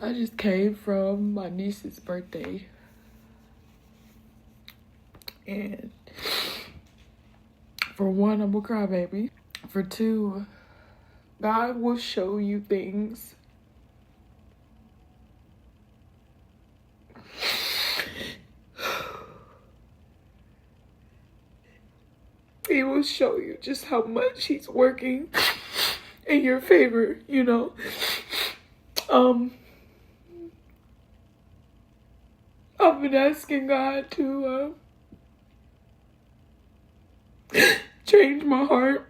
I just came from my niece's birthday. And for one, I'm a crybaby. For two, God will show you things. He will show you just how much he's working in your favor, you know. I've been asking God to change my heart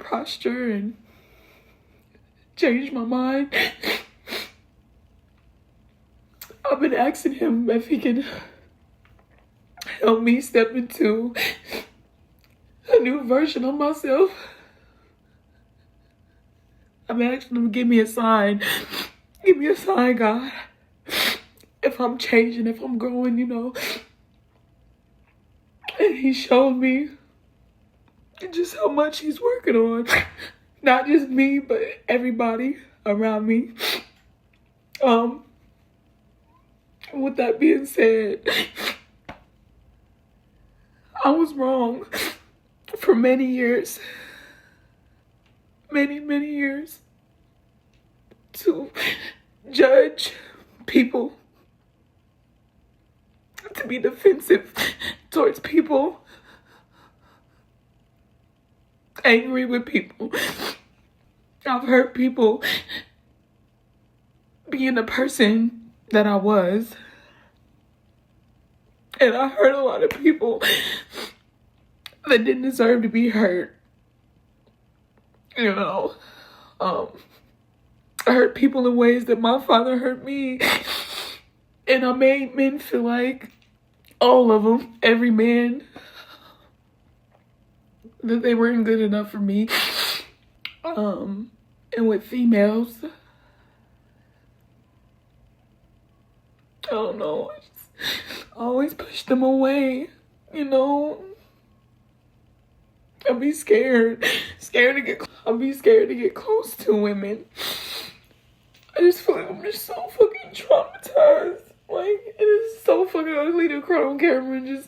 posture, and change my mind. I've been asking him if he can help me step into a new version of myself. I'm asking him to give me a sign. Give me a sign, God. If I'm changing, if I'm growing, you know. And he showed me just how much he's working on. Not just me, but everybody around me. With that being said, I was wrong for many years. Many years. To judge people. To be defensive towards people. Angry with people. I've hurt people being the person that I was. And I hurt a lot of people that didn't deserve to be hurt. You know, I hurt people in ways that my father hurt me. And I made men feel like, all of them, every man, that they weren't good enough for me. And with females, I don't know, I always push them away, you know. I'd be scared to get close to women. I just feel like I'm just so fucking traumatized. Like, it is so fucking ugly to cry on camera and just,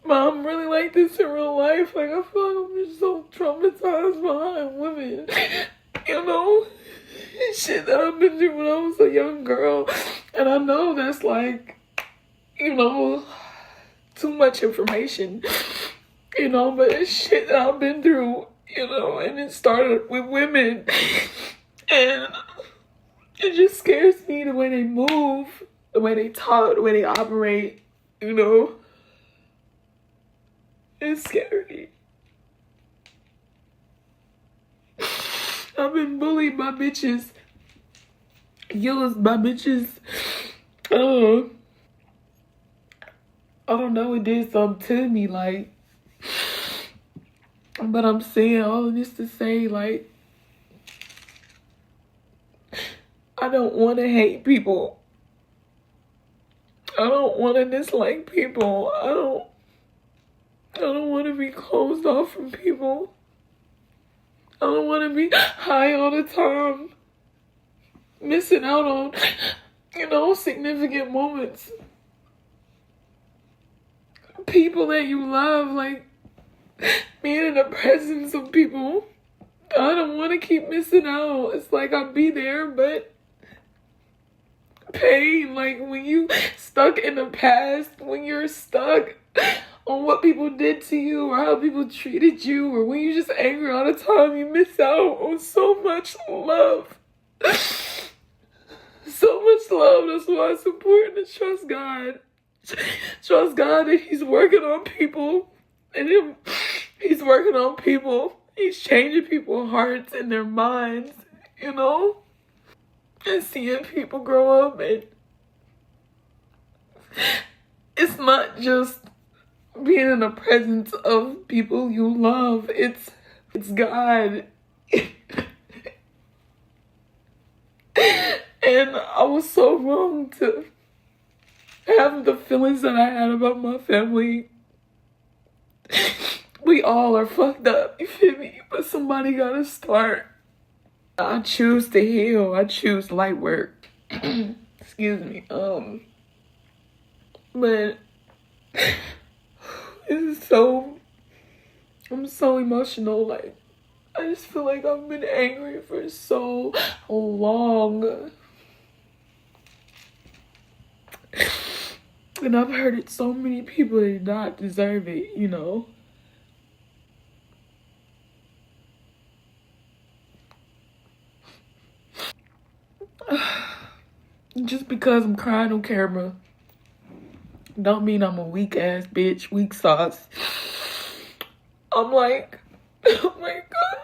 Mom, really like this in real life. Like, I feel like I'm just so traumatized behind women. You know? Shit that I've been through when I was a young girl. And I know that's like, you know, too much information. You know, but it's shit that I've been through, you know, and it started with women. And it just scares me the way they move, the way they talk, the way they operate, you know. It's scary. I've been bullied by bitches. Used by bitches. I don't know, it did something to me, like. But I'm saying all of this to say, like, I don't want to hate people. I don't want to dislike people. I don't want to be closed off from people. I don't want to be high all the time. Missing out on, you know, significant moments. People that you love, like, being in the presence of people. I don't want to keep missing out. It's like I'll be there, but pain, like when you stuck in the past, when you're stuck on what people did to you or how people treated you, or when you're just angry all the time, you miss out on so much love. So much love. That's why it's important to trust God. Trust God that he's working on people. And he's working on people. He's changing people's hearts and their minds, you know? And seeing people grow up, and it's not just being in the presence of people you love. It's God. And I was so wrong to have the feelings that I had about my family. We all are fucked up, you feel me? But somebody gotta start. I choose to heal. I choose light work. Excuse me. But it's so, I'm so emotional. Like, I just feel like I've been angry for so long. And I've hurted so many people that did not deserve it, you know? Just because I'm crying on camera don't mean I'm a weak ass bitch, weak sauce. I'm like, oh my God.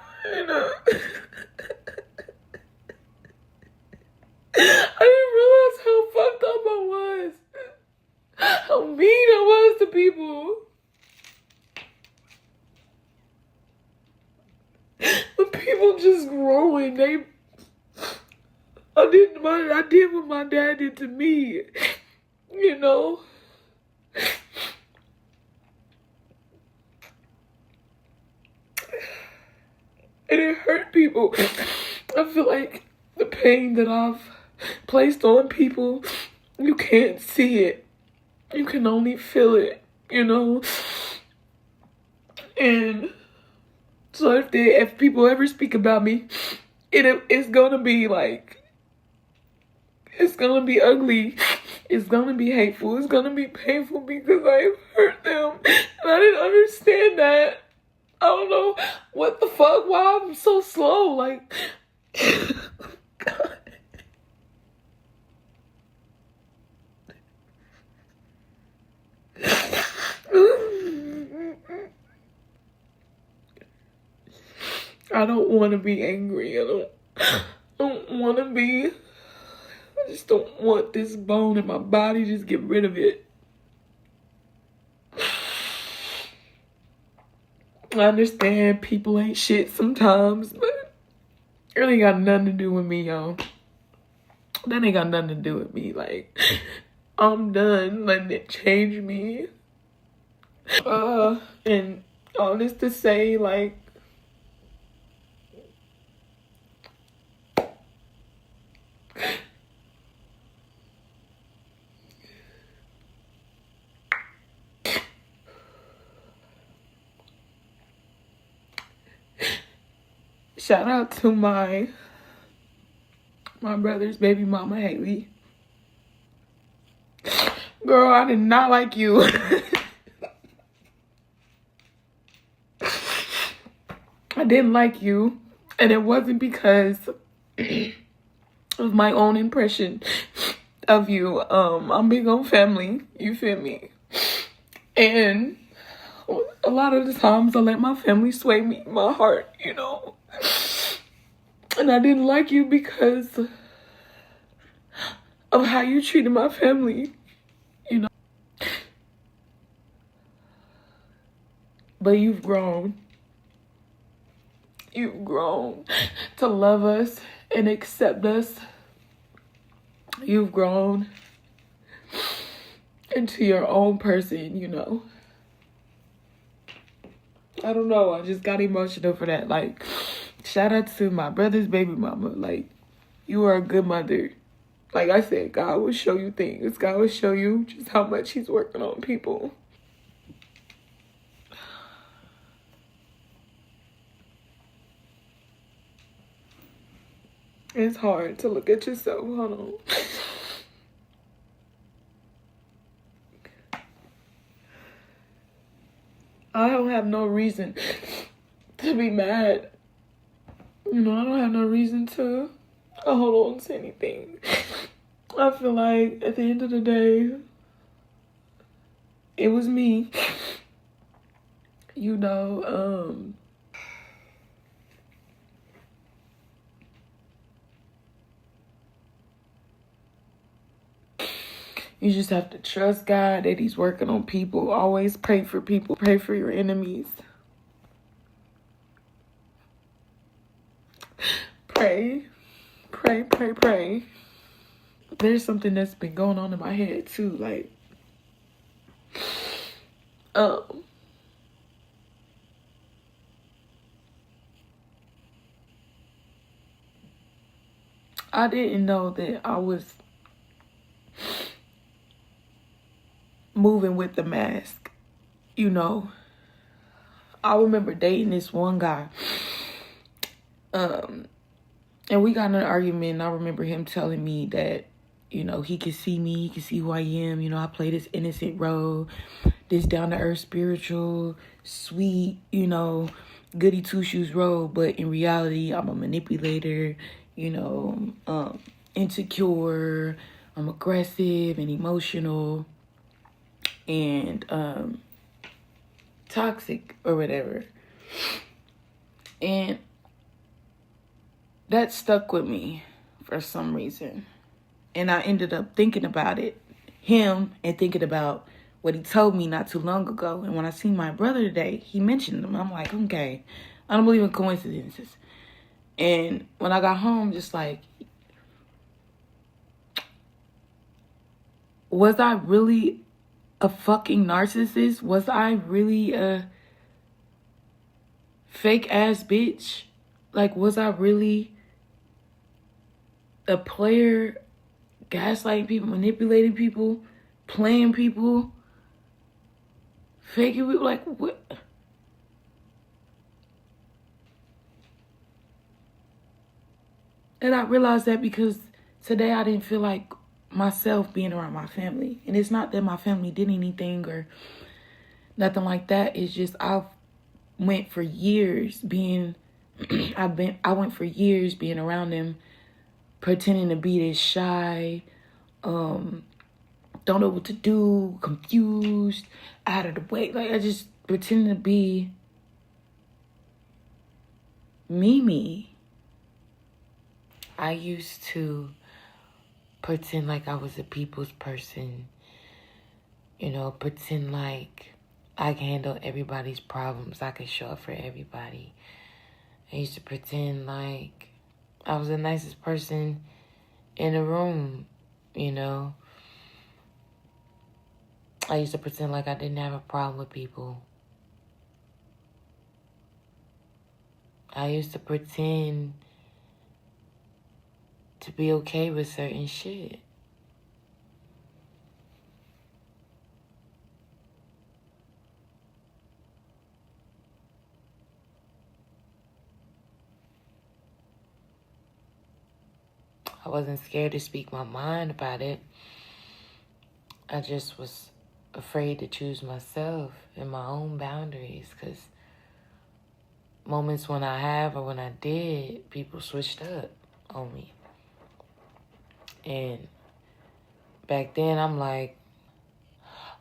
I didn't realize how fucked up I was. How mean I was to people. When people just growing, I did what my dad did to me, you know? And it hurt people. I feel like the pain that I've placed on people, you can't see it. You can only feel it, you know? And so if people ever speak about me, it's gonna be like, it's gonna be ugly. It's gonna be hateful. It's gonna be painful because I've hurt them. And I didn't understand that. I don't know what the fuck, why I'm so slow. Like, God. I don't want to be angry. I don't want to be. I just don't want this bone in my body. Just get rid of it. I understand people ain't shit sometimes, but it ain't got nothing to do with me, y'all. That ain't got nothing to do with me. Like, I'm done letting it change me. And all this to say, like, shout out to my brother's baby mama, Haley. Girl, I did not like you. I didn't like you. And it wasn't because of my own impression of you. I'm big on family. You feel me? And a lot of the times I let my family sway me, my heart, you know? And I didn't like you because of how you treated my family, you know? But you've grown. You've grown to love us and accept us. You've grown into your own person, you know? I don't know. I just got emotional for that. Like, shout out to my brother's baby mama. Like, you are a good mother. Like I said, God will show you things. God will show you just how much he's working on people. It's hard to look at yourself. Hold on. I don't have no reason to be mad. You know, I don't have no reason to hold on to anything. I feel like at the end of the day, it was me. You know, you just have to trust God that he's working on people. Always pray for people. Pray for your enemies. Pray. Pray, pray, pray. There's something that's been going on in my head too. Like, I didn't know that I was moving with the mask. You know, I remember dating this one guy. And we got in an argument, and I remember him telling me that, you know, he could see me, he could see who I am. You know, I play this innocent role, this down-to-earth, spiritual, sweet, you know, goody two-shoes role. But in reality, I'm a manipulator, you know, insecure, I'm aggressive and emotional and toxic or whatever. And that stuck with me for some reason. And I ended up thinking about him, and thinking about what he told me not too long ago. And when I seen my brother today, he mentioned him. I'm like, okay, I don't believe in coincidences. And when I got home, just like, was I really a fucking narcissist? Was I really a fake ass bitch? Like, was I really a player, gaslighting people, manipulating people, playing people, faking people? Like, what? And I realized that because today I didn't feel like myself being around my family. And it's not that my family did anything or nothing like that. It's just I went for years being around them, pretending to be this shy, don't know what to do, confused, out of the way. Like, I just pretended to be me. I used to pretend like I was a people's person, you know, pretend like I can handle everybody's problems. I could show up for everybody. I used to pretend like I was the nicest person in the room, you know. I used to pretend like I didn't have a problem with people. I used to pretend to be okay with certain shit. I wasn't scared to speak my mind about it. I just was afraid to choose myself and my own boundaries, because moments when I have or when I did, people switched up on me. And back then I'm like,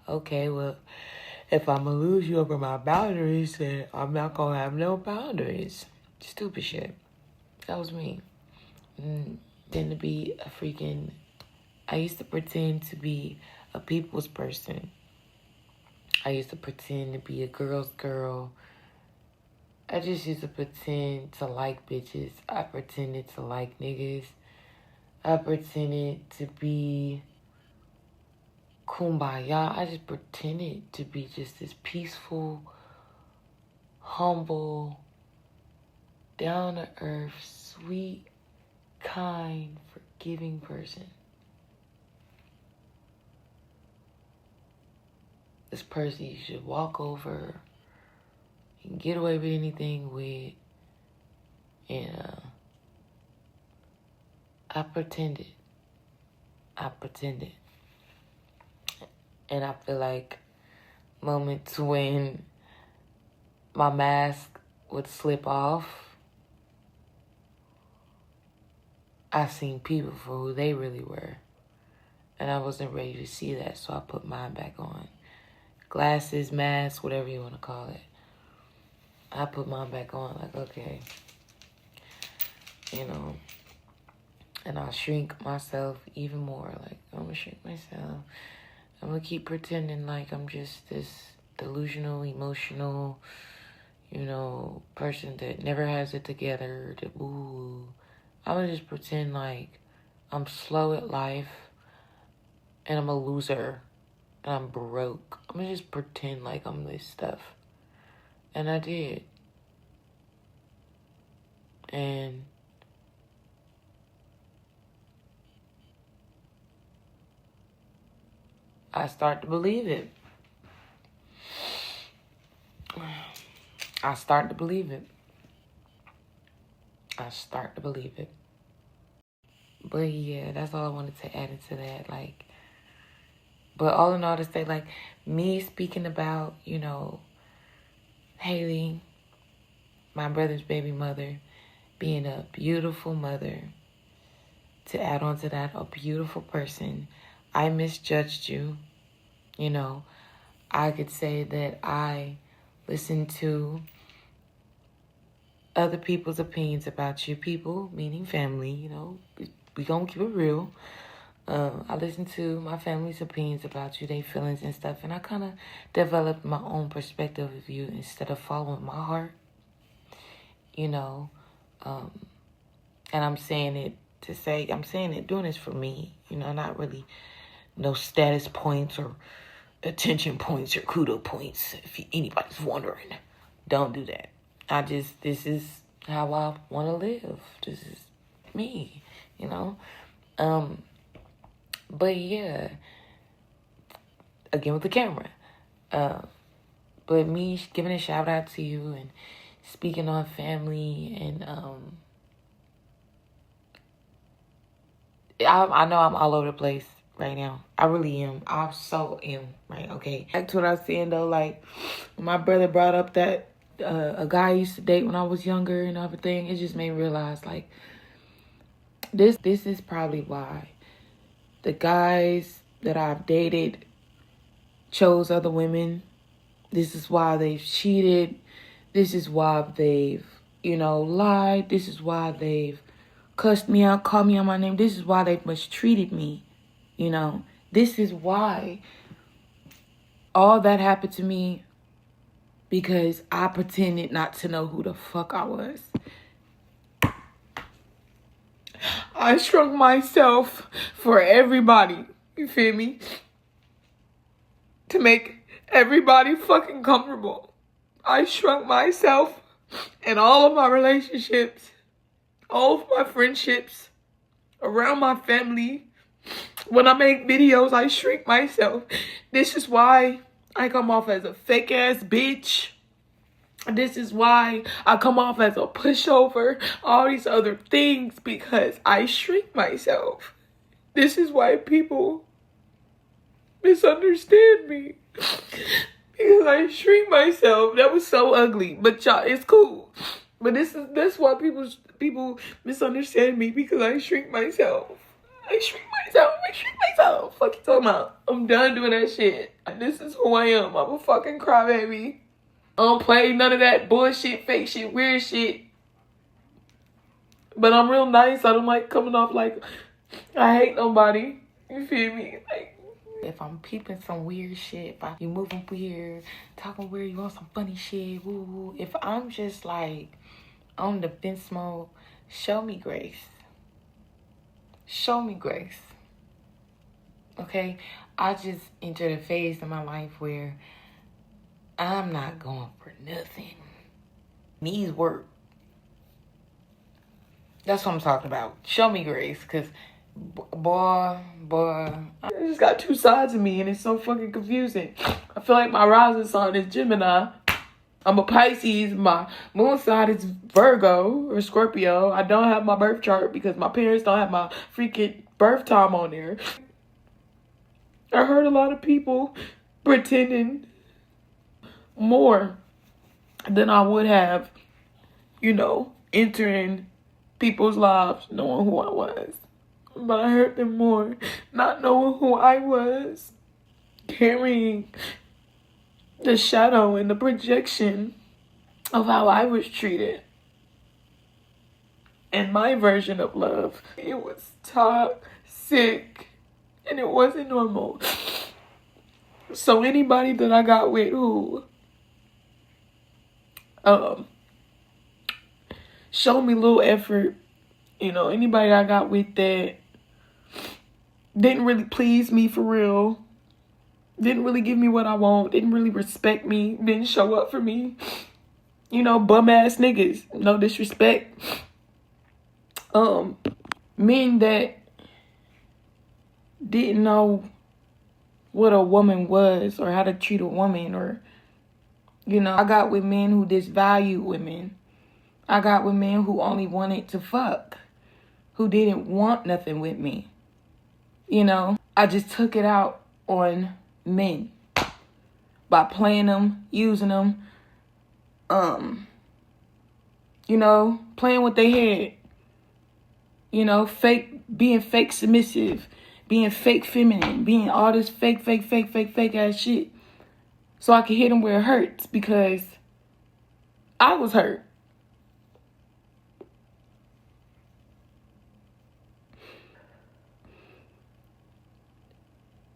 okay, well, if I'm gonna lose you over my boundaries, then I'm not gonna have no boundaries. Stupid shit. That was me. And then to be a freaking, I used to pretend to be a people's person. I used to pretend to be a girl's girl. I just used to pretend to like bitches. I pretended to like niggas. I pretended to be kumbaya. I just pretended to be just this peaceful, humble, down-to-earth, sweet, kind, forgiving person. This person you should walk over and get away with anything with. And I pretended. And I feel like moments when my mask would slip off, I seen people for who they really were. And I wasn't ready to see that, so I put mine back on. Glasses, mask, whatever you want to call it. I put mine back on, like, okay. You know, and I'll shrink myself even more. Like, I'm going to shrink myself. I'm going to keep pretending like I'm just this delusional, emotional, you know, person that never has it together. I'm going to just pretend like I'm slow at life and I'm a loser and I'm broke. I'm going to just pretend like I'm this stuff. And I did. And I start to believe it. I start to believe it. But yeah, that's all I wanted to add into that. Like, but all in all to say, like, me speaking about, you know, Haley, my brother's baby mother, being a beautiful mother, to add on to that, a beautiful person. I misjudged you. You know, I could say that I listened to other people's opinions about you, people, meaning family, you know, we gonna keep it real. I listened to my family's opinions about you, their feelings and stuff, and I kind of developed my own perspective of you instead of following my heart, you know. And I'm saying it doing this for me, you know, not really no status points or attention points or kudo points, if anybody's wondering. Don't do that. This is how I want to live. This is me, you know. But yeah, again with the camera. But me giving a shout out to you and speaking on family and I know I'm all over the place right now. I really am. I so am, right? Okay. Back to what I was saying though, like my brother brought up that a guy I used to date when I was younger and everything. It just made me realize, like, this is probably why the guys that I've dated chose other women. This is why they've cheated. This is why they've, you know, lied. This is why they've cussed me out, called me on my name. This is why they've mistreated me, you know. This is why all that happened to me, because I pretended not to know who the fuck I was. I shrunk myself for everybody, you feel me? To make everybody fucking comfortable. I shrunk myself in all of my relationships, all of my friendships, around my family. When I make videos, I shrink myself. This is why I come off as a fake ass bitch. This is why I come off as a pushover. All these other things, because I shrink myself. This is why people misunderstand me. Because I shrink myself. That was so ugly. But y'all, it's cool. But that's why people misunderstand me, because I shrink myself. I shrink myself. Fuck you talking about? I'm done doing that shit. This is who I am. I'm a fucking crybaby. I don't play none of that bullshit, fake shit, weird shit. But I'm real nice. I don't like coming off like I hate nobody. You feel me? Like, if I'm peeping some weird shit, if you moving weird, talking weird, you want some funny shit, woo woo. If I'm just like on defense mode, show me grace. Show me grace. Okay? I just entered a phase in my life where I'm not going for nothing. Needs work. That's what I'm talking about. Show me grace, because boy, I just got two sides of me and it's so fucking confusing. I feel like my rising sign is Gemini. I'm a Pisces. My moon sign is Virgo or Scorpio. I don't have my birth chart because my parents don't have my freaking birth time on there. I heard a lot of people pretending more than I would have, you know, entering people's lives knowing who I was. But I hurt them more not knowing who I was, carrying the shadow and the projection of how I was treated. And my version of love, it was toxic and it wasn't normal. So anybody that I got with who showed me little effort, you know, anybody I got with that didn't really please me for real, didn't really give me what I want, didn't really respect me, didn't show up for me, you know, bum ass niggas, no disrespect. Men that didn't know what a woman was or how to treat a woman, or, you know, I got with men who disvalue women. I got with men who only wanted to fuck, who didn't want nothing with me. You know, I just took it out on men by playing them, using them, you know, playing with their head. You know, being fake submissive, being fake feminine, being all this fake ass shit. So I can hit them where it hurts, because I was hurt.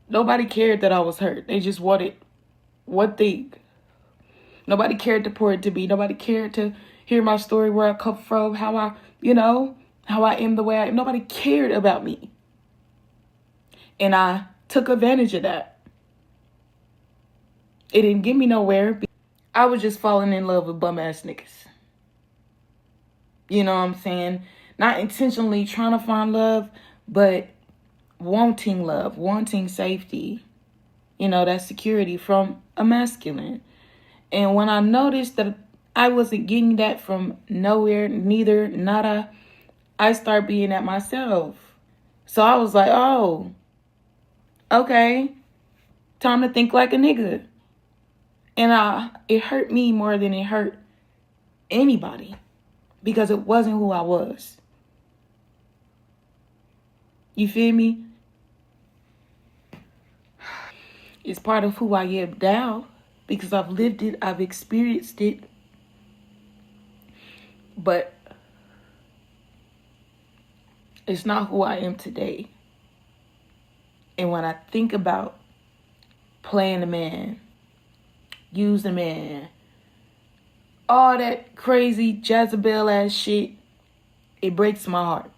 Nobody cared that I was hurt. They just wanted one thing. Nobody cared to pour it to me. Nobody cared to hear my story, where I come from, how I, you know, how I am the way I am. Nobody cared about me. And I took advantage of that. It didn't get me nowhere. I was just falling in love with bum-ass niggas. You know what I'm saying? Not intentionally trying to find love, but wanting love, wanting safety. You know, that security from a masculine. And when I noticed that I wasn't getting that from nowhere, neither, nada, I started being that myself. So I was like, oh, okay, time to think like a nigga. And it hurt me more than it hurt anybody, because it wasn't who I was. You feel me? It's part of who I am now, because I've lived it, I've experienced it. But it's not who I am today. And when I think about playing a man, use a man, all that crazy Jezebel ass shit, it breaks my heart.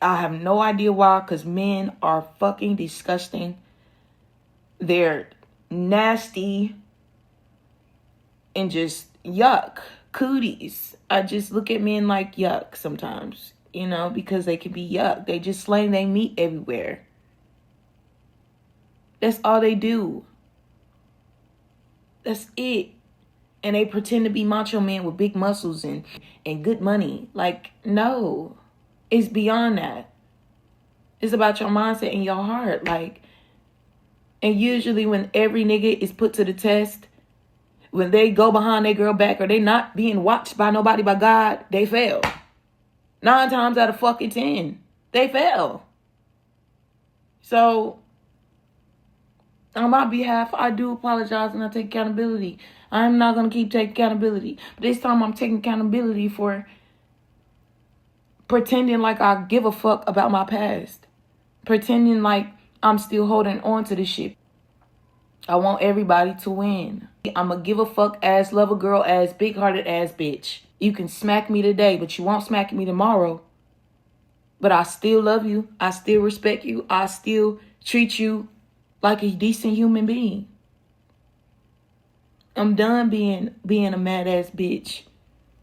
I have no idea why, because men are fucking disgusting. They're nasty and just yuck. Cooties. I just look at men like yuck sometimes, you know, because they can be yuck. They just slang their meat everywhere. That's all they do. That's it. And they pretend to be macho men with big muscles and good money. Like, no. It's beyond that. It's about your mindset and your heart. Like, and usually when every nigga is put to the test, when they go behind their girl back, or they not being watched by nobody but God, they fail. 9 times out of fucking 10, they fail. So, on my behalf, I do apologize and I take accountability. I'm not going to keep taking accountability. But this time I'm taking accountability for pretending like I give a fuck about my past. Pretending like I'm still holding on to this shit. I want everybody to win. I'm a give a fuck ass, love a girl ass, big hearted ass bitch. You can smack me today, but you won't smack me tomorrow. But I still love you. I still respect you. I still treat you like a decent human being. I'm done being a mad ass bitch.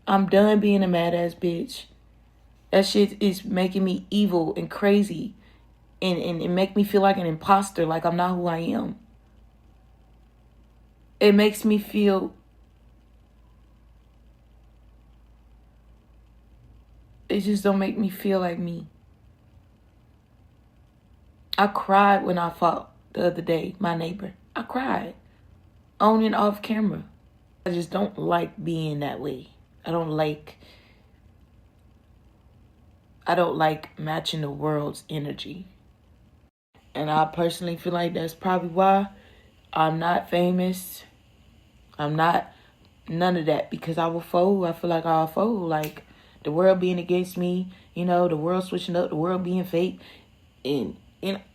I'm done being a mad ass bitch. That shit is making me evil and crazy. And it make me feel like an imposter, like I'm not who I am. It makes me feel... It just don't make me feel like me. I cried when I fought the other day, my neighbor. I cried. On and off camera. I just don't like being that way. I don't like matching the world's energy. And I personally feel like that's probably why I'm not famous. I'm not none of that, because I will fold. I feel like I'll fold. Like, the world being against me, you know, the world switching up, the world being fake, and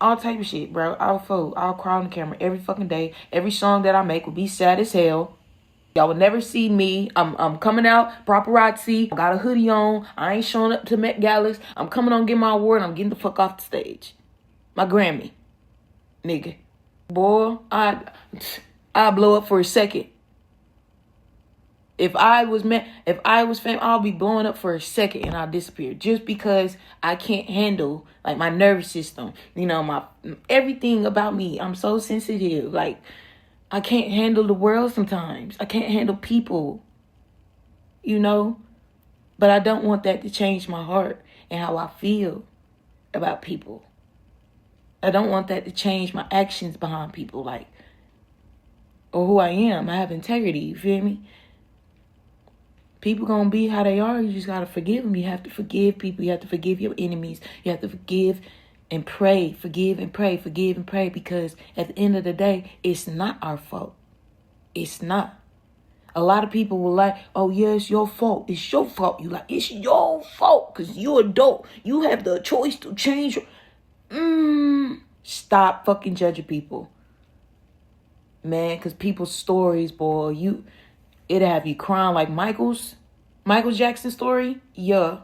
all type of shit, bro. I'll fold. I'll cry on the camera every fucking day. Every song that I make will be sad as hell. Y'all will never see me. I'm coming out paparazzi. I got a hoodie on. I ain't showing up to Met Galas. I'm coming on, get my award, and I'm getting the fuck off the stage. My Grammy. Nigga. Boy, I blow up for a second If I was famous, I'll be blowing up for a second and I'll disappear just because I can't handle like my nervous system. You know, my everything about me. I'm so sensitive. Like I can't handle the world sometimes. I can't handle people. You know, but I don't want that to change my heart and how I feel about people. I don't want that to change my actions behind people, like, or who I am. I have integrity, you feel me? People gonna be how they are. You just gotta forgive them. You have to forgive people. You have to forgive your enemies. You have to forgive and pray. Forgive and pray. Forgive and pray. Because at the end of the day, it's not our fault. It's not. A lot of people will like, oh yeah, it's your fault. It's your fault. You like, it's your fault because you're adult. You have the choice to change. Stop fucking judging people. Man, because people's stories, boy, it'll have you crying like Michael Jackson's story. Yeah.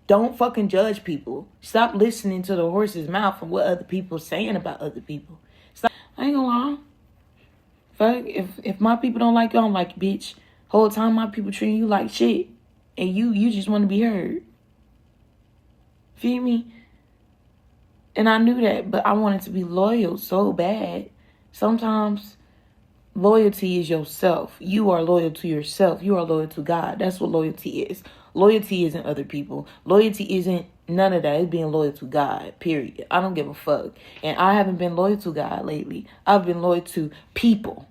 Don't fucking judge people. Stop listening to the horse's mouth and what other people are saying about other people. Stop. I ain't gonna lie. Fuck, if my people don't like you, I'm like, bitch, whole time my people treating you like shit. And you just want to be heard. Feel me? And I knew that, but I wanted to be loyal so bad. Sometimes loyalty is yourself. You are loyal to yourself. You are loyal to God. That's what loyalty is. Loyalty isn't other people. Loyalty isn't none of that. It's being loyal to God, period. I don't give a fuck. And I haven't been loyal to God lately. I've been loyal to people.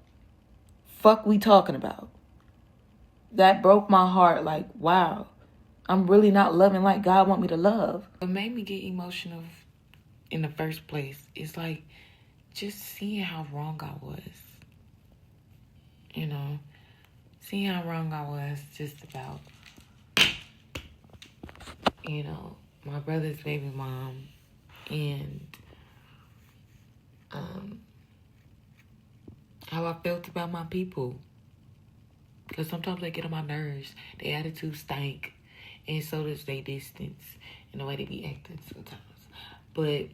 Fuck we talking about. That broke my heart. Like, wow. I'm really not loving like God want me to love. What made me get emotional in the first place is like just seeing how wrong I was. You know, seeing how wrong I was just about, you know, my brother's baby mom and how I felt about my people. Because sometimes they get on my nerves. Their attitude stank. And so does their distance and the way they be acting sometimes. But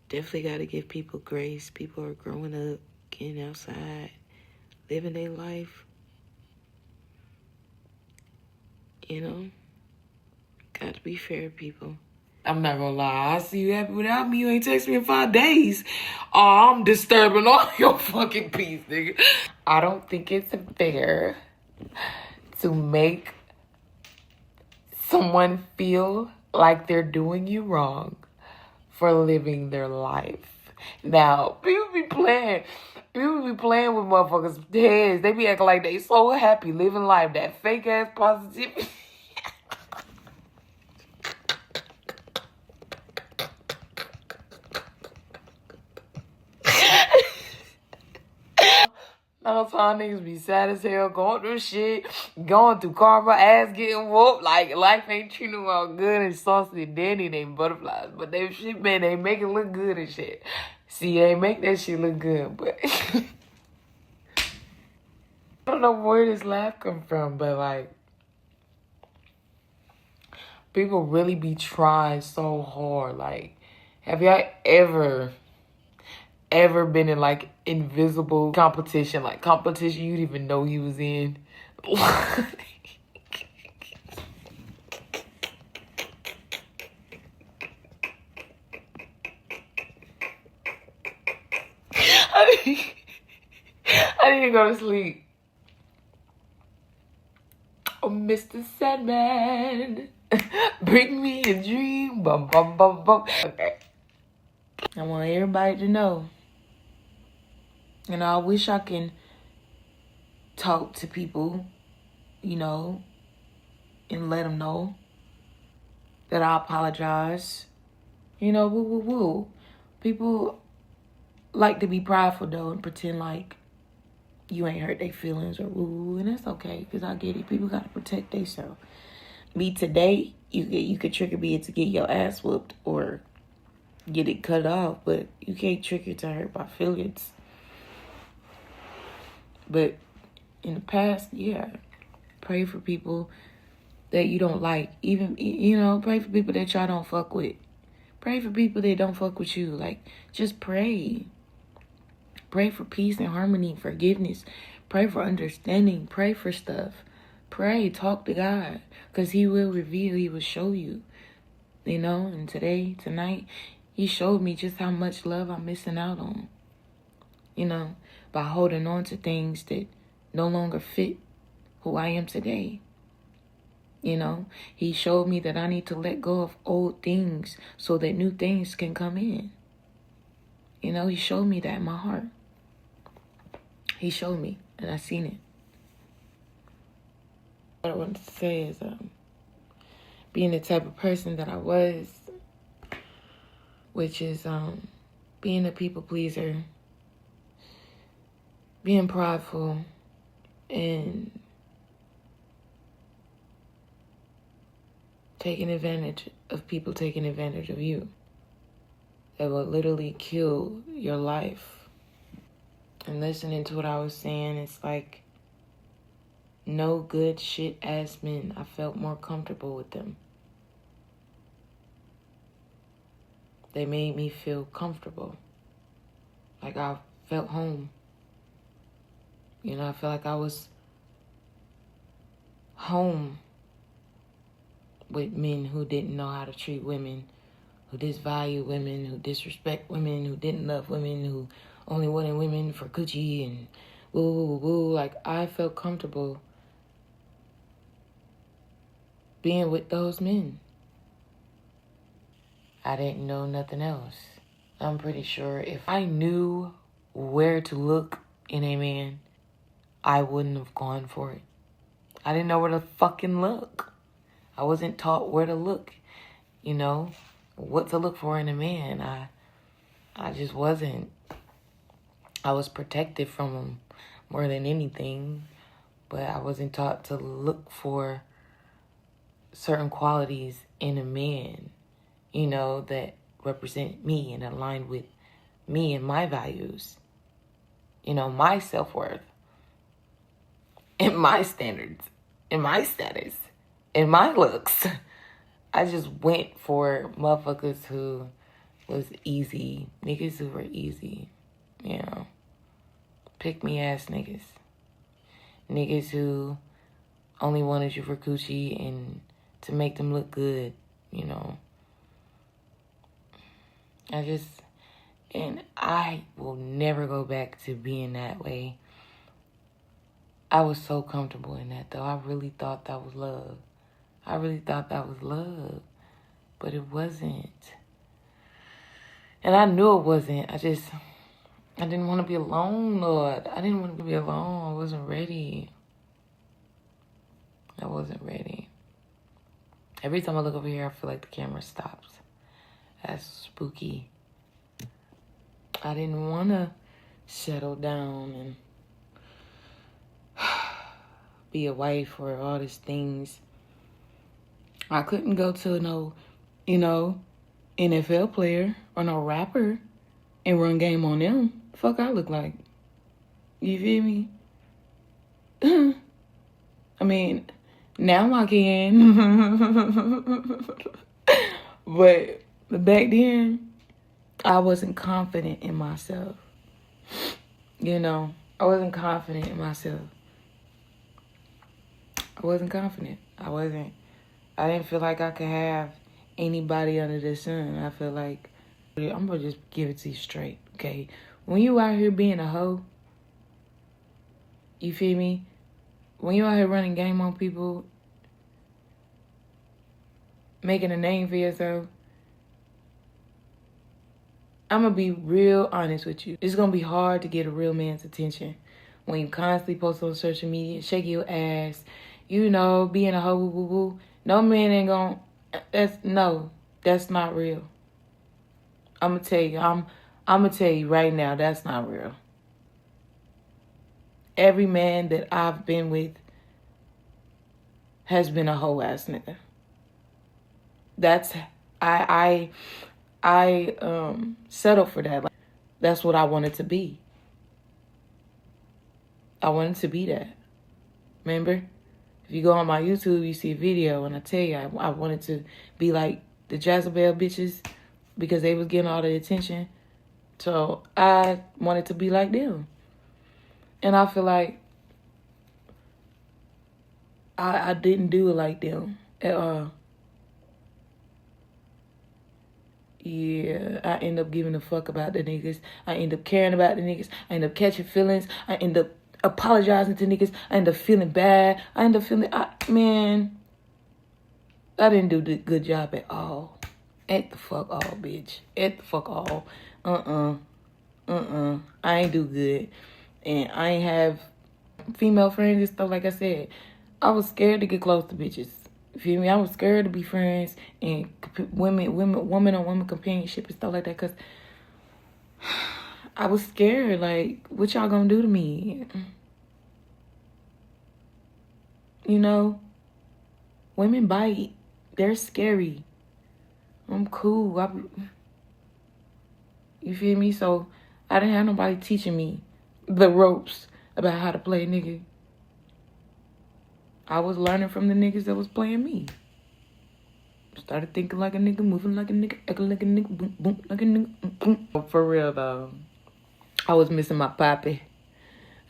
definitely got to give people grace. People are growing up, getting outside, living their life. You know? Got to be fair, people. I'm not gonna lie. I see you happy without me. You ain't text me in 5 days. Oh, I'm disturbing all your fucking peace, nigga. I don't think it's fair to make someone feel like they're doing you wrong for living their life. Now, people be playing with motherfuckers' heads. They be acting like they so happy living life. That fake ass positivity. No time niggas be sad as hell, going through shit, going through karma, ass getting whooped. Like, life ain't treating them all good and saucy and dandy and they butterflies. But they shit, man, they make it look good and shit. See, they make that shit look good, but I don't know where this laugh come from, but like, people really be trying so hard. Like, have y'all ever been in like invisible competition, like competition you didn't even know you was in? I didn't go to sleep. Oh, Mr. Sandman, bring me a dream. Bum, bum, bum, bum. Okay. I want everybody to know. You know, I wish I can talk to people, you know, and let them know that I apologize. You know, woo. People like to be prideful, though, and pretend like you ain't hurt their feelings or woo, and that's okay, because I get it. People got to protect themselves. Me today, you could trigger me to get your ass whooped or get it cut off, but you can't trigger to hurt my feelings. But in the past, yeah, pray for people that you don't like. Even, you know, pray for people that y'all don't fuck with. Pray for people that don't fuck with you. Like, just pray. Pray for peace and harmony, forgiveness. Pray for understanding. Pray for stuff. Pray. Talk to God. Because he will reveal. He will show you. You know, and tonight, he showed me just how much love I'm missing out on. You know, by holding on to things that no longer fit who I am today. You know, he showed me that I need to let go of old things so that new things can come in. You know, he showed me that in my heart. He showed me, and I seen it. What I wanted to say is, being the type of person that I was, which is being a people pleaser, being prideful, and taking advantage of people taking advantage of you. That will literally kill your life. And listening to what I was saying, it's like no good shit ass men. I felt more comfortable with them. They made me feel comfortable. Like I felt home. You know, I felt like I was home with men who didn't know how to treat women, who disvalue women, who disrespect women, who didn't love women, who only wanted women for Gucci and woo, woo, woo, woo. Like, I felt comfortable being with those men. I didn't know nothing else. I'm pretty sure if I knew where to look in a man, I wouldn't have gone for it. I didn't know where to fucking look. I wasn't taught where to look, you know, what to look for in a man. I just wasn't. I was protected from him more than anything, but I wasn't taught to look for certain qualities in a man, you know, that represent me and align with me and my values, you know, my self-worth, and my standards, and my status, and my looks. I just went for motherfuckers who was easy, niggas who were easy, you know, pick me ass niggas. Niggas who only wanted you for Gucci and to make them look good, you know. I will never go back to being that way. I was so comfortable in that, though. I really thought that was love. I really thought that was love, but it wasn't. And I knew it wasn't. I didn't want to be alone, Lord. I didn't want to be alone. I wasn't ready. I wasn't ready. Every time I look over here, I feel like the camera stops. That's spooky. I didn't want to settle down and be a wife or all these things. I couldn't go to no, you know, NFL player or no rapper and run game on them. Fuck I look like. You feel me? I mean, now I can. But back then, I wasn't confident in myself. You know, I wasn't confident in myself. I wasn't confident. I didn't feel like I could have anybody under the sun. I feel like, I'm going to just give it to you straight, okay? When you out here being a hoe, you feel me? When you out here running game on people, making a name for yourself, I'm going to be real honest with you. It's going to be hard to get a real man's attention when you constantly post on social media, shake your ass, you know, being a hoe, woo, woo, woo. No man ain't going to, that's not real. I'm going to tell you, I'm going to tell you right now, that's not real. Every man that I've been with has been a hoe ass nigga. That's, I settled for that. Like, that's what I wanted to be. I wanted to be that. Remember? If you go on my YouTube, you see a video, and I tell you, I wanted to be like the Jezebel bitches because they was getting all the attention. So I wanted to be like them. And I feel like I didn't do it like them at all. Yeah, I end up giving a fuck about the niggas. I end up caring about the niggas. I end up catching feelings. I end up apologizing to niggas. I end up feeling bad. I end up feeling, man, I didn't do the good job at all. At the fuck all, bitch. At the fuck all. I ain't do good. And I ain't have female friends and stuff. Like I said, I was scared to get close to bitches. You feel me? I was scared to be friends and woman on woman companionship and stuff like that, because I was scared. Like, what y'all gonna do to me? You know, women bite. They're scary. I'm cool. You feel me? So I didn't have nobody teaching me the ropes about how to play nigga. I was learning from the niggas that was playing me. Started thinking like a nigga, moving like a nigga, acting like a nigga, boom, boom, like a nigga, boom, boom. For real though, I was missing my papi.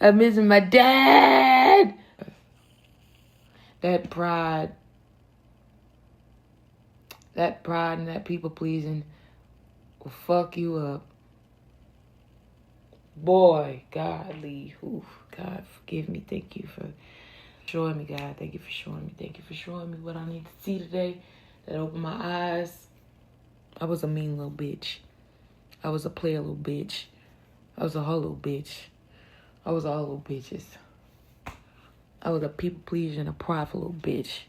I'm missing my dad. That pride and that people pleasing will fuck you up. Boy, godly. Oof, God, forgive me. Thank you for showing me, God. Thank you for showing me. Thank you for showing me what I need to see today. That opened my eyes. I was a mean little bitch. I was a player little bitch. I was a whole little bitch. I was all little bitches. I was a people pleaser and a prideful little bitch.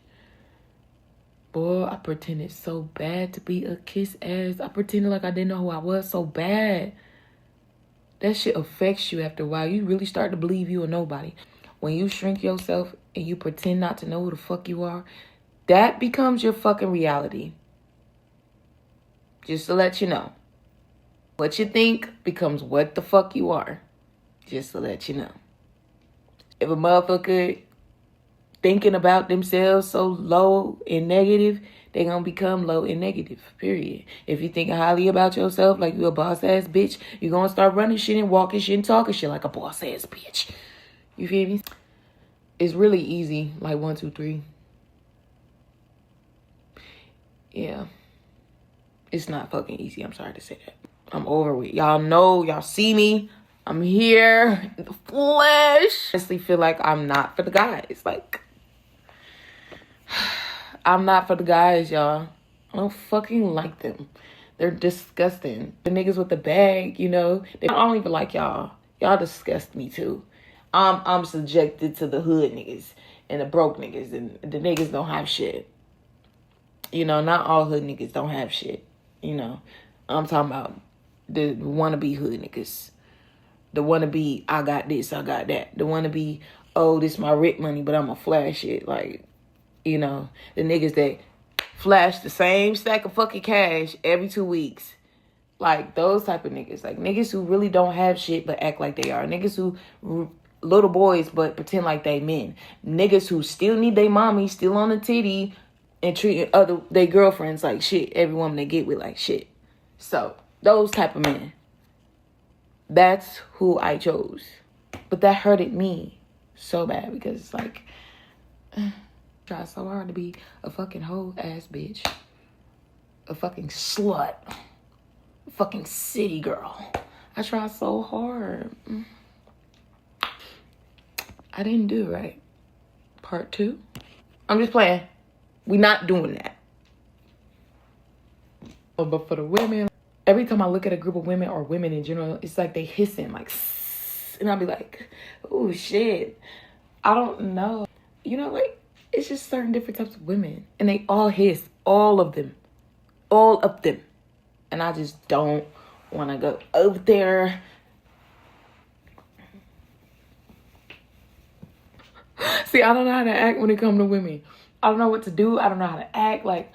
Boy, I pretended so bad to be a kiss ass. I pretended like I didn't know who I was so bad. That shit affects you after a while. You really start to believe you are nobody. When you shrink yourself and you pretend not to know who the fuck you are, that becomes your fucking reality. Just to let you know. What you think becomes what the fuck you are. Just to let you know. If a motherfucker thinking about themselves so low and negative, they're gonna become low and negative, period. If you thinking highly about yourself like you a boss ass bitch, you're gonna start running shit and walking shit and talking shit like a boss ass bitch. You feel me? It's really easy, like 1, 2, 3. Yeah. It's not fucking easy. I'm sorry to say that. I'm over with. Y'all know, y'all see me. I'm here in the flesh. I honestly feel like I'm not for the guys. Like, I'm not for the guys, y'all. I don't fucking like them. They're disgusting. The niggas with the bag, you know. I don't even like y'all. Y'all disgust me too. I'm subjected to the hood niggas and the broke niggas, and the niggas don't have shit. You know, not all hood niggas don't have shit. You know, I'm talking about the wannabe hood niggas. The wannabe, I got this, I got that. The wannabe, oh, this my rent money, but I'm going to flash it. Like, you know, the niggas that flash the same stack of fucking cash every 2 weeks. Like, those type of niggas. Like, niggas who really don't have shit but act like they are. Niggas who, little boys but pretend like they men. Niggas who still need their mommy, still on the titty, and treating their girlfriends like shit. Every woman they get with like shit. So, those type of men. That's who I chose. But that hurted me so bad because it's like, I tried so hard to be a fucking hoe ass bitch. A fucking slut. A fucking city girl. I tried so hard. I didn't do it right. Part 2. I'm just playing. We not doing that. But for the women, every time I look at a group of women or women in general, it's like they hissing, like, and I'll be like, oh shit. I don't know. You know, like, it's just certain different types of women. And they all hiss. All of them. All of them. And I just don't want to go over there. See, I don't know how to act when it comes to women. I don't know what to do. I don't know how to act. Like,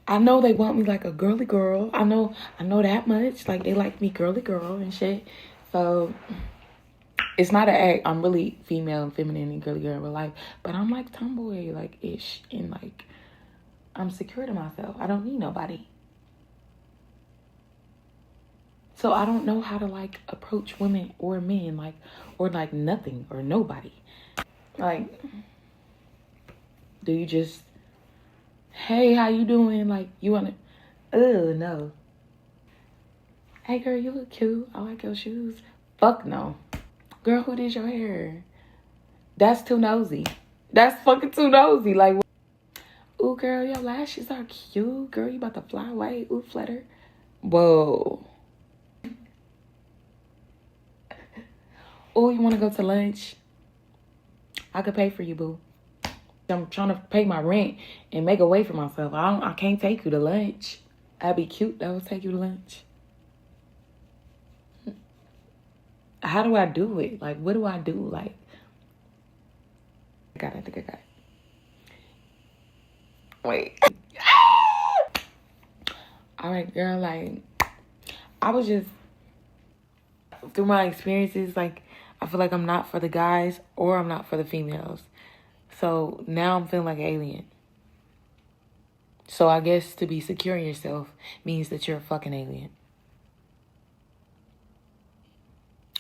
I know they want me like a girly girl. I know that much. Like, they like me girly girl and shit. So, it's not an act. I'm really female and feminine and girly girl in real life. But I'm like tomboy, like, ish. And like, I'm secure to myself. I don't need nobody. So I don't know how to like approach women or men, like, or like nothing or nobody. Like, do you just, hey, how you doing? Like, you wanna, no. Hey girl, you look cute. I like your shoes. Fuck no. Girl, who did your hair? That's too nosy. That's fucking too nosy. Like, ooh, girl, your lashes are cute. Girl, you about to fly away. Ooh, flutter. Whoa. Oh, you want to go to lunch? I could pay for you, boo. I'm trying to pay my rent and make a way for myself. I can't take you to lunch. I'd be cute though, take you to lunch. How do I do it? Like, what do I do? Like, I think I got it. Wait. All right, girl, like, I was just, through my experiences, like, I feel like I'm not for the guys or I'm not for the females. So now I'm feeling like an alien. So I guess to be secure in yourself means that you're a fucking alien.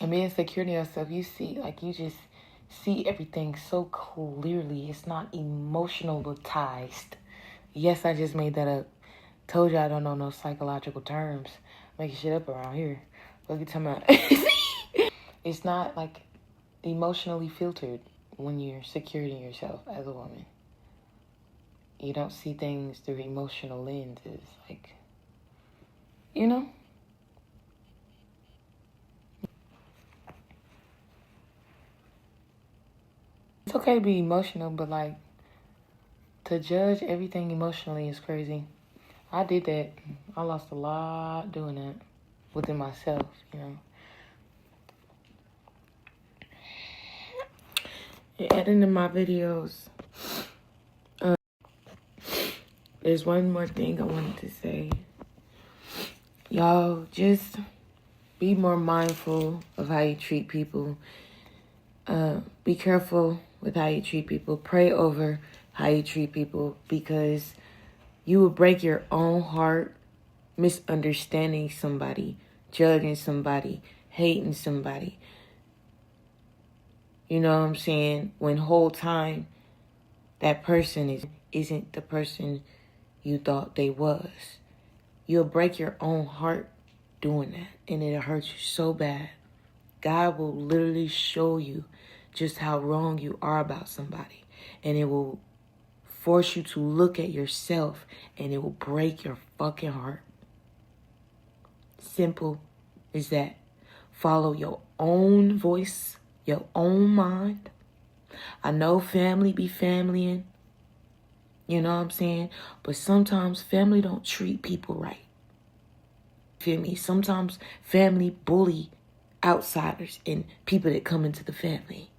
And being secure in yourself, you see, like, you just see everything so clearly. It's not emotionalized. Yes, I just made that up. Told you I don't know no psychological terms. Making shit up around here. Look at talking about. It's not like emotionally filtered when you're secure in yourself as a woman. You don't see things through emotional lenses, like, you know? It's okay to be emotional, but like, to judge everything emotionally is crazy. I did that. I lost a lot doing that within myself, you know. Editing my videos. There's one more thing I wanted to say. Y'all, just be more mindful of how you treat people. Be careful with how you treat people. Pray over how you treat people, because you will break your own heart misunderstanding somebody, judging somebody, hating somebody. You know what I'm saying? When whole time that person isn't the person you thought they was. You'll break your own heart doing that, and it'll hurt you so bad. God will literally show you just how wrong you are about somebody, and it will force you to look at yourself, and it will break your fucking heart. Simple as that. Follow your own voice, your own mind. I know family be familying, you know what I'm saying? But sometimes family don't treat people right. Feel me? Sometimes family bully outsiders and people that come into the family.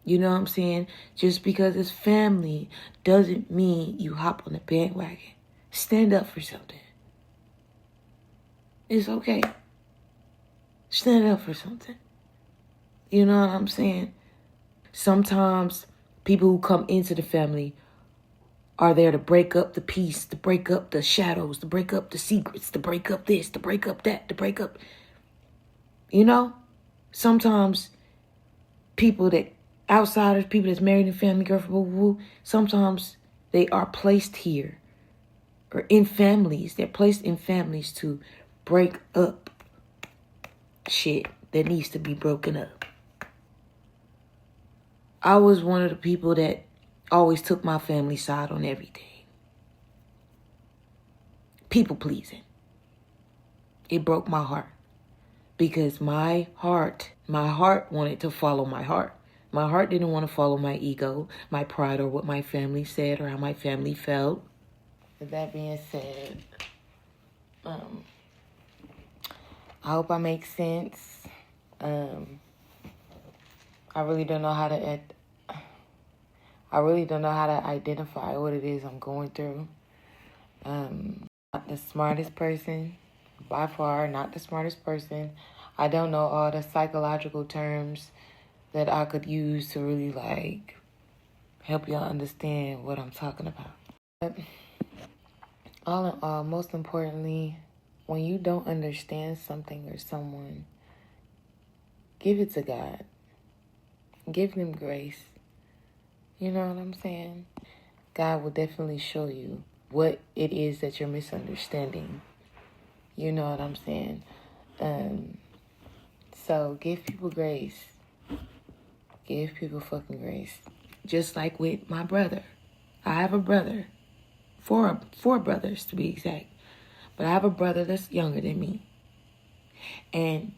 You know what I'm saying? Just because it's family doesn't mean you hop on the bandwagon. Stand up for something. It's okay. Stand up for something. You know what I'm saying? Sometimes people who come into the family are there to break up the peace, to break up the shadows, to break up the secrets, to break up this, to break up that, to break up. You know? Sometimes people that, outsiders, people that's married in family, girlfriend, sometimes they are placed here or in families. They're placed in families to break up shit that needs to be broken up. I was one of the people that always took my family side on everything. People pleasing. It broke my heart. Because my heart wanted to follow my heart. My heart didn't want to follow my ego, my pride, or what my family said or how my family felt. With that being said, I hope I make sense. I really don't know how to identify what it is I'm going through. Not the smartest person, by far, not the smartest person. I don't know all the psychological terms that I could use to really like help y'all understand what I'm talking about. But all in all, most importantly, when you don't understand something or someone, give it to God. Give them grace. You know what I'm saying? God will definitely show you what it is that you're misunderstanding. You know what I'm saying? So give people grace. Give people fucking grace. Just like with my brother. I have a brother. Four brothers to be exact. But I have a brother that's younger than me. And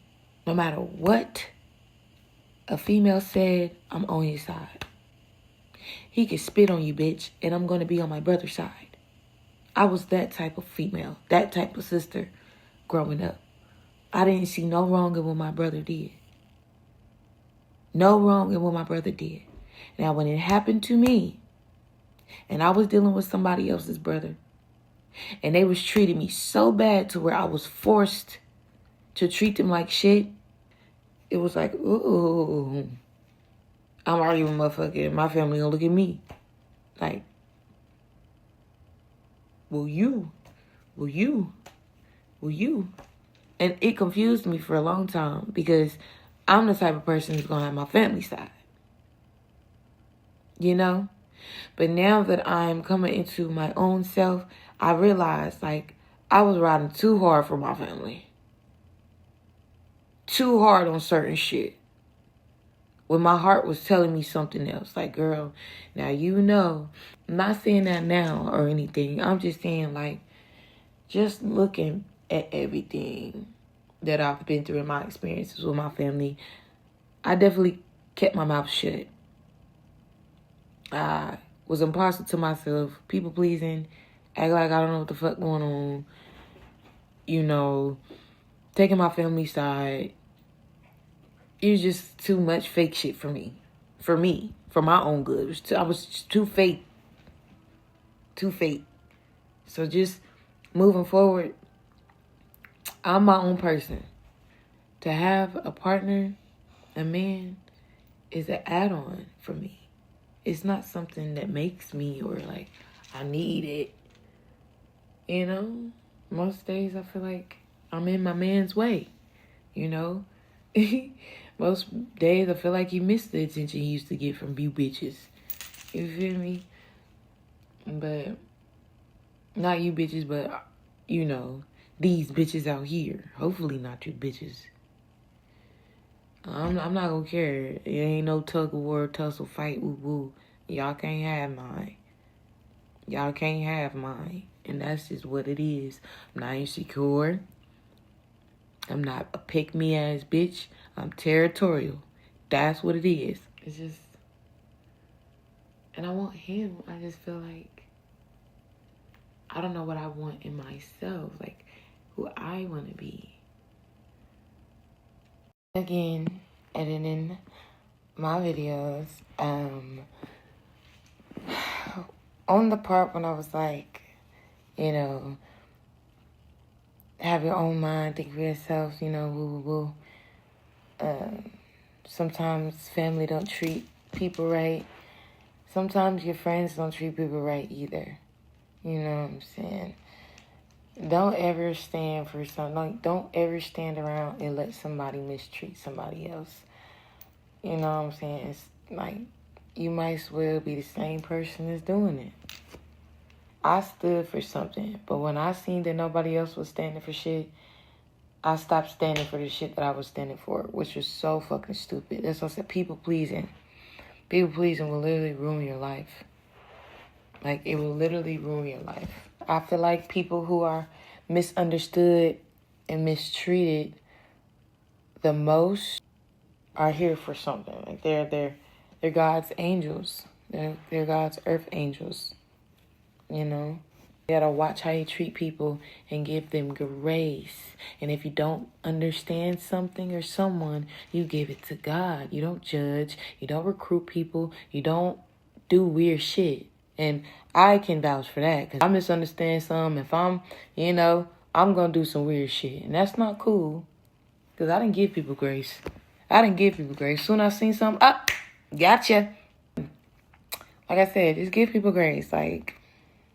no matter what a female said, I'm on your side. He can spit on you, bitch, and I'm going to be on my brother's side. I was that type of female, that type of sister growing up. I didn't see no wrong in what my brother did. No wrong in what my brother did. Now, when it happened to me, and I was dealing with somebody else's brother, and they was treating me so bad to where I was forced to treat them like shit, it was like, ooh, I'm arguing with motherfucker, and my family gonna look at me like, will you? And it confused me for a long time because I'm the type of person who's gonna have my family side. You know? But now that I'm coming into my own self, I realized, like, I was riding too hard for my family. Too hard on certain shit. When my heart was telling me something else. Like, girl, now you know. I'm not saying that now or anything. I'm just saying, like, just looking at everything that I've been through in my experiences with my family, I definitely kept my mouth shut. I was imposter to myself, people pleasing, act like I don't know what the fuck going on, you know, taking my family side. It was just too much fake shit for me, for my own good. I was just too fake. So just moving forward, I'm my own person. To have a partner, a man, is an add-on for me. It's not something that makes me or like I need it. You know, most days I feel like I'm in my man's way. You know, most days I feel like he missed the attention he used to get from you bitches. You feel me? But not you bitches, but you know, these bitches out here. Hopefully not you bitches. I'm not gonna care. It ain't no tug of war, tussle, fight, woo woo. Y'all can't have mine. Y'all can't have mine. And that's just what it is. I'm not insecure. I'm not a pick-me-ass bitch. I'm territorial. That's what it is. It's just... And I want him. I just feel like... I don't know what I want in myself. Like, who I want to be. Again, editing my videos. On the part when I was like, you know, have your own mind, think for yourself, you know, woo. Sometimes family don't treat people right. Sometimes your friends don't treat people right either. You know what I'm saying? Don't ever stand for something. Like, don't ever stand around and let somebody mistreat somebody else. You know what I'm saying? It's like, you might as well be the same person that's doing it. I stood for something, but when I seen that nobody else was standing for shit, I stopped standing for the shit that I was standing for, which was so fucking stupid. That's what I said, people pleasing. People pleasing will literally ruin your life. Like, it will literally ruin your life. I feel like people who are misunderstood and mistreated the most are here for something. Like, they're God's angels. They're God's earth angels. You know? You gotta watch how you treat people and give them grace. And if you don't understand something or someone, you give it to God. You don't judge. You don't recruit people. You don't do weird shit. And I can vouch for that. Because I misunderstand some. If I'm, you know, I'm going to do some weird shit. And that's not cool. Because I didn't give people grace. Soon as I seen something, gotcha. Like I said, just give people grace. Like,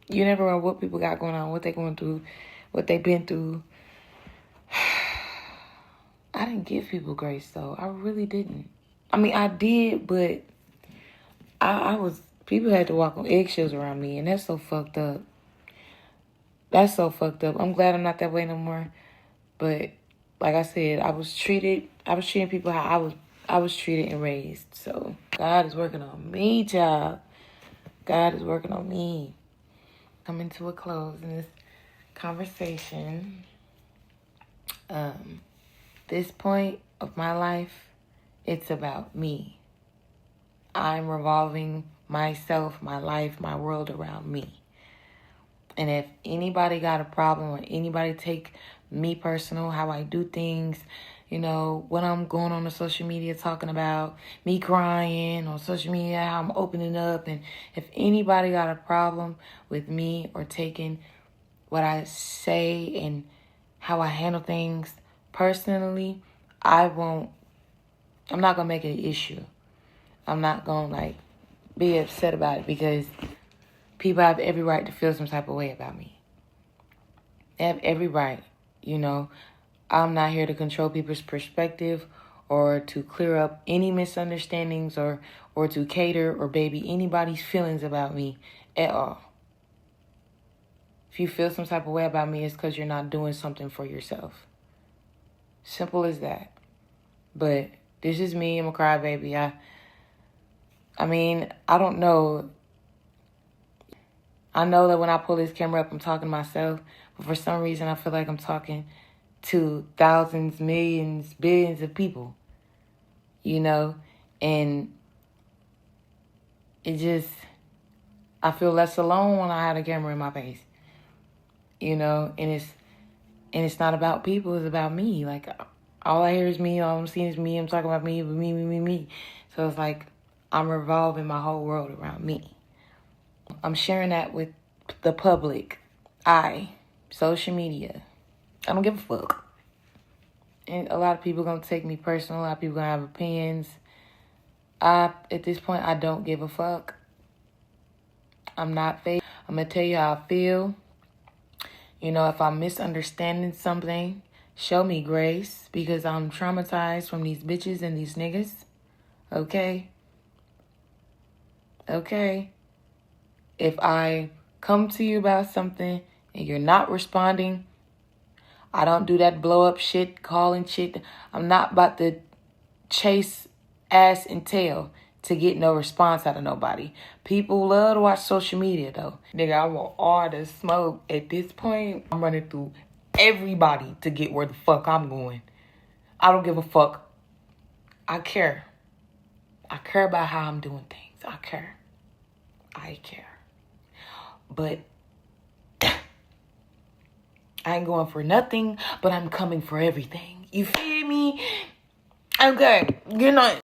you never know what people got going on, what they going through, what they been through. I didn't give people grace, though. I really didn't. I mean, I did, but I was... People had to walk on eggshells around me, and that's so fucked up. That's so fucked up. I'm glad I'm not that way no more. But like I said, I was treating people how I was treated and raised. So God is working on me, child. God is working on me. Coming to a close in this conversation. This point of my life, it's about me. I'm revolving myself, my life, my world around me. And if anybody got a problem or anybody take me personal, how I do things, what I'm going on the social media talking about, me crying on social media, how I'm opening up. And if anybody got a problem with me or taking what I say and how I handle things personally, I'm not going to make it an issue. I'm not going to be upset about it because people have every right to feel some type of way about me. They have every right, I'm not here to control people's perspective or to clear up any misunderstandings or to cater or baby anybody's feelings about me at all. If you feel some type of way about me, it's because you're not doing something for yourself. Simple as that. But this is me. I'm a crybaby. I mean, I don't know. I know that when I pull this camera up, I'm talking to myself. But for some reason, I feel like I'm talking to thousands, millions, billions of people. And it just... I feel less alone when I have a camera in my face. And it's not about people. It's about me. All I hear is me. All I'm seeing is me. I'm talking about me, me. So it's like I'm revolving my whole world around me. I'm sharing that with the public. Social media. I don't give a fuck. And a lot of people going to take me personal. A lot of people going to have opinions. At this point, I don't give a fuck. I'm not fake. I'm going to tell you how I feel. If I'm misunderstanding something, show me grace because I'm traumatized from these bitches and these niggas. Okay? If I come to you about something and you're not responding, I don't do that blow up shit, calling shit. I'm not about to chase ass and tail to get no response out of nobody. People love to watch social media though. Nigga, I want all the smoke. At this point, I'm running through everybody to get where the fuck I'm going. I don't give a fuck. I care. I care about how I'm doing things. I care. But I ain't going for nothing, but I'm coming for everything. You feel me? Okay, good night.